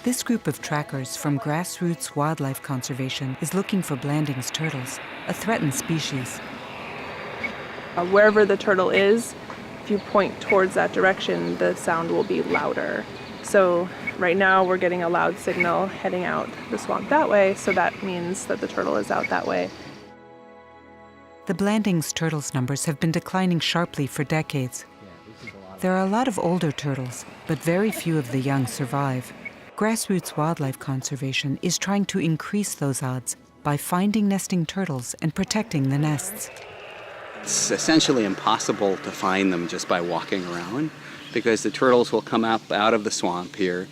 This group of trackers from Grassroots Wildlife Conservation is looking for Blanding's turtles, a threatened species. Wherever the turtle is, if you point towards that direction, the sound will be louder. So right now we're getting a loud signal heading out the swamp that way, so that means that the turtle is out that way. The Blanding's turtles numbers have been declining sharply for decades. There are a lot of older turtles, but very few of the young survive. Grassroots Wildlife Conservation is trying to increase those odds by finding nesting turtles and protecting the nests. It's essentially impossible to find them just by walking around because the turtles will come up out of the swamp here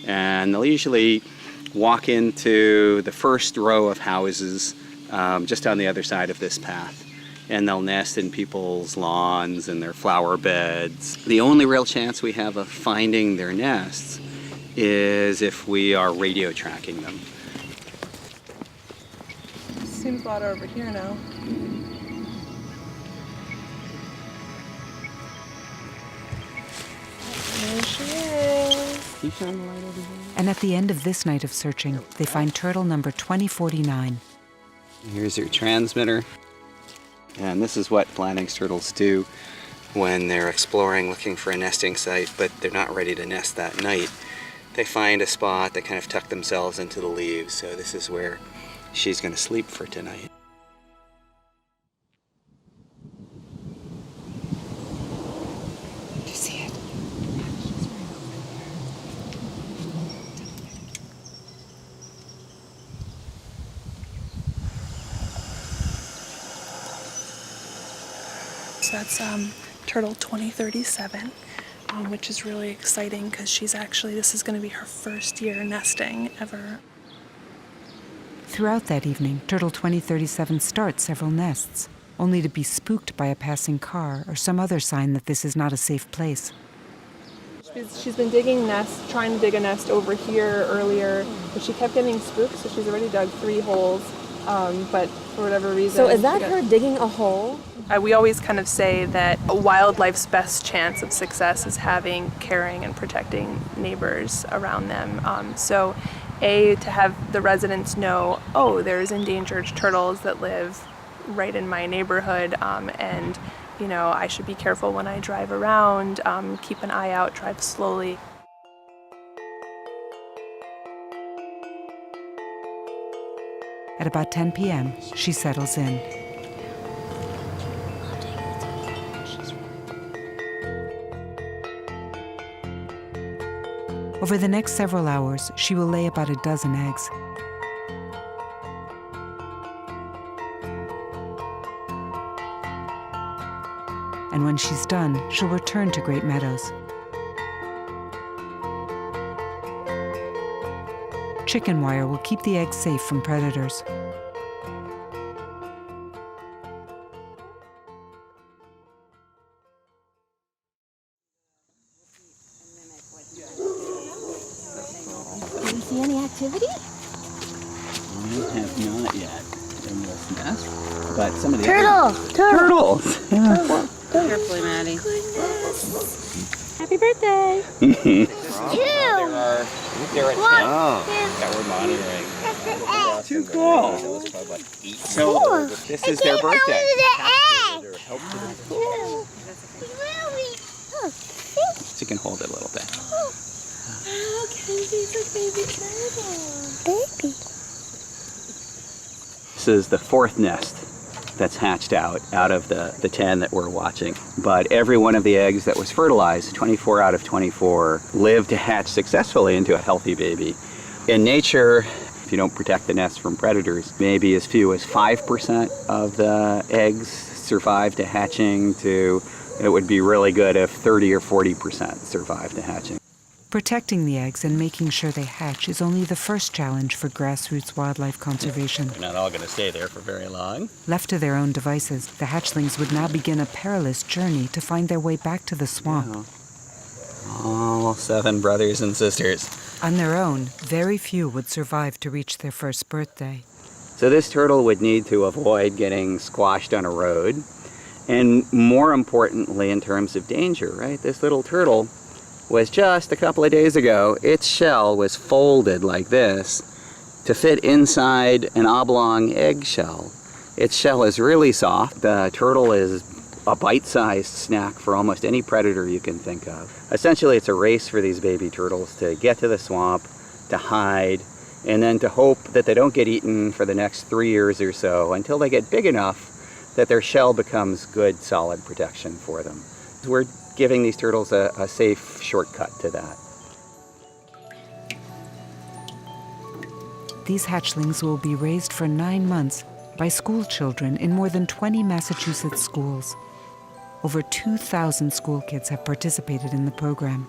and they'll usually walk into the first row of houses just on the other side of this path. And they'll nest in people's lawns and their flower beds. The only real chance we have of finding their nests is if we are radio tracking them. Seems louder over here now. There she is. Keep shining the light over here. And at the end of this night of searching, they find turtle number 2049. Here's your transmitter. And this is what Blanding's turtles do when they're exploring, looking for a nesting site, but they're not ready to nest that night. They find a spot, they kind of tuck themselves into the leaves. So this is where she's going to sleep for tonight. Do you see it? So that's turtle 2037, which is really exciting because this is going to be her first year nesting ever. Throughout that evening, turtle 2037 starts several nests, only to be spooked by a passing car or some other sign that this is not a safe place. She's been digging nests, trying to dig a nest over here earlier, but she kept getting spooked, so she's already dug 3 holes, but for whatever reason... So is that her digging a hole? We always kind of say that wildlife's best chance of success is having caring and protecting neighbors around them. So to have the residents know, oh, there's endangered turtles that live right in my neighborhood, and I should be careful when I drive around, keep an eye out, drive slowly. At about 10 p.m., she settles in. Over the next several hours, she will lay about a dozen eggs. And when she's done, she'll return to Great Meadows. Chicken wire will keep the eggs safe from predators. Do you see any activity? I have not yet in this nest, but some of the Turtles! Yeah. Carefully, Maddie. Happy birthday! There are 10 that we're monitoring. Too cool. So this is their birthday. So you can hold it a little bit. Oh, Kenzie's a baby turtle. Baby. This is the 4th nest that's hatched out of the 10 that we're watching. But every one of the eggs that was fertilized, 24 out of 24, lived to hatch successfully into a healthy baby. In nature, if you don't protect the nest from predators, maybe as few as 5% of the eggs survive to hatching to, it would be really good if 30 or 40% survive to hatching. Protecting the eggs and making sure they hatch is only the first challenge for Grassroots Wildlife Conservation. They're not all going to stay there for very long. Left to their own devices, the hatchlings would now begin a perilous journey to find their way back to the swamp. All 7 brothers and sisters. On their own, very few would survive to reach their first birthday. So this turtle would need to avoid getting squashed on a road. And more importantly, in terms of danger, right? This little turtle was just a couple of days ago, its shell was folded like this to fit inside an oblong eggshell. Its shell is really soft. The turtle is a bite-sized snack for almost any predator you can think of. Essentially, it's a race for these baby turtles to get to the swamp, to hide, and then to hope that they don't get eaten for the next 3 years or so until they get big enough that their shell becomes good, solid protection for them. We're giving these turtles a safe shortcut to that. These hatchlings will be raised for 9 months by school children in more than 20 Massachusetts schools. Over 2,000 school kids have participated in the program.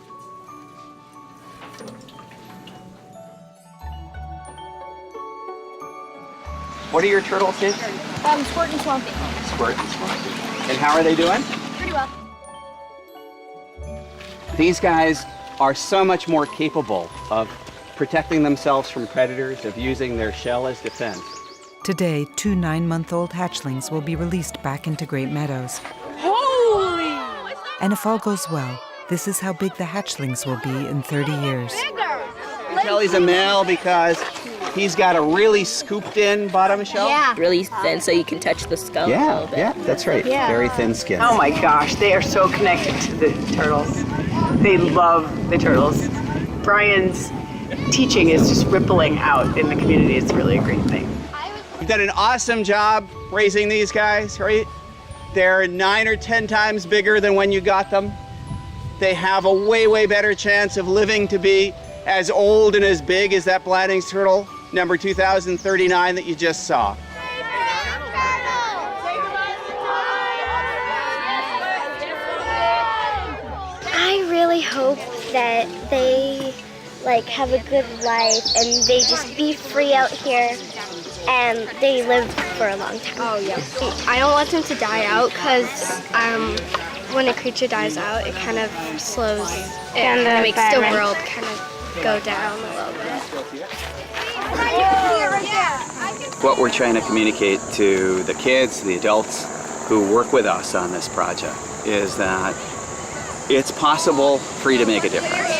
What are your turtles in? Squirt and Swampy. Squirt and Swampy. And how are they doing? Pretty well. These guys are so much more capable of protecting themselves from predators, of using their shell as defense. Today, 2 9-month-old hatchlings will be released back into Great Meadows. Holy! And if all goes well, this is how big the hatchlings will be in 30 years. Tell he's a male because he's got a really scooped-in bottom shell. Yeah. Really thin so you can touch the skull a little bit. Yeah, that's right. Yeah. Very thin skin. Oh my gosh, they are so connected to the turtles. They love the turtles. Brian's teaching is just rippling out in the community. It's really a great thing. You've done an awesome job raising these guys, right? They're 9 or 10 times bigger than when you got them. They have a way, way better chance of living to be as old and as big as that Blandings turtle, number 2039 that you just saw. I really hope that they have a good life and they just be free out here and they live for a long time. Oh yeah. I don't want them to die out because when a creature dies out, it kind of slows and makes the world kind of go down a little bit. What we're trying to communicate to the kids, the adults who work with us on this project is that it's possible for you to make a difference.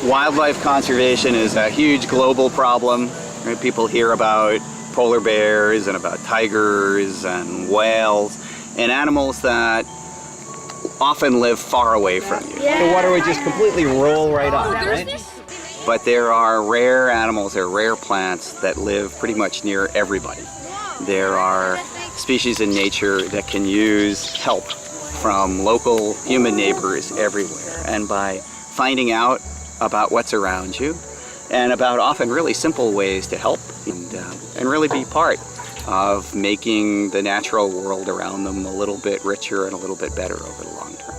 Wildlife conservation is a huge global problem. Right? People hear about polar bears and about tigers and whales and animals that often live far away from you. The water would just completely roll right off, right? But there are rare animals, there are rare plants that live pretty much near everybody. There are species in nature that can use help from local human neighbors everywhere. And by finding out about what's around you and about often really simple ways to help and really be part of making the natural world around them a little bit richer and a little bit better over the long term.